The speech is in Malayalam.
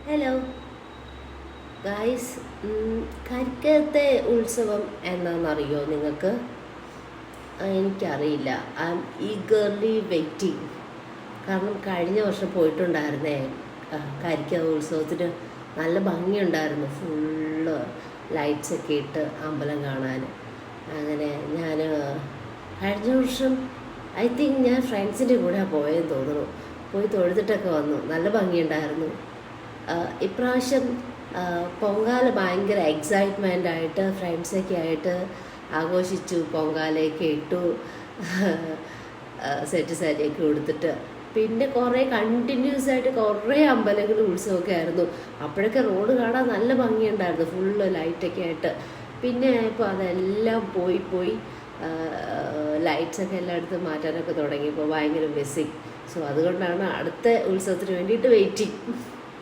ഹലോ ഗായ്സ്, കരിക്കത്തെ ഉത്സവം എന്താണെന്നറിയോ നിങ്ങൾക്ക്? എനിക്കറിയില്ല. I am eagerly waiting. കാരണം കഴിഞ്ഞ വർഷം പോയിട്ടുണ്ടായിരുന്നേ കരിക്ക ഉത്സവത്തിന്. നല്ല ഭംഗിയുണ്ടായിരുന്നു, ഫുള്ള് ലൈറ്റ്സൊക്കെ ഇട്ട് അമ്പലം കാണാൻ. അങ്ങനെ ഞാൻ കഴിഞ്ഞ വർഷം ഞാൻ ഫ്രണ്ട്സിൻ്റെ കൂടെ പോയെന്ന് തോന്നുന്നു. പോയി തൊഴുതിട്ടൊക്കെ വന്നു. നല്ല ഭംഗിയുണ്ടായിരുന്നു. ഇപ്രാവശ്യം പൊങ്കാല ഭയങ്കര എക്സൈറ്റ്മെൻ്റ് ആയിട്ട് ഫ്രണ്ട്സൊക്കെ ആയിട്ട് ആഘോഷിച്ചു. പൊങ്കാലയൊക്കെ ഇട്ടു, സെറ്റ് സാരിയൊക്കെ കൊടുത്തിട്ട്. പിന്നെ കുറേ കണ്ടിന്യൂസ് ആയിട്ട് കുറേ അമ്പലങ്ങൾ ഉത്സവമൊക്കെ ആയിരുന്നു. അപ്പോഴൊക്കെ റോഡ് കാണാൻ നല്ല ഭംഗിയുണ്ടായിരുന്നു, ഫുള്ള് ലൈറ്റൊക്കെ ആയിട്ട്. പിന്നെ ഇപ്പോൾ അതെല്ലാം പോയി ലൈറ്റ്സൊക്കെ എല്ലായിടത്തും മാറ്റാനൊക്കെ തുടങ്ങിയപ്പോൾ ഭയങ്കര മിസ്സിങ്. സോ അതുകൊണ്ടാണ് അടുത്ത ഉത്സവത്തിന് വേണ്ടിയിട്ട് വെയിറ്റിംഗ്.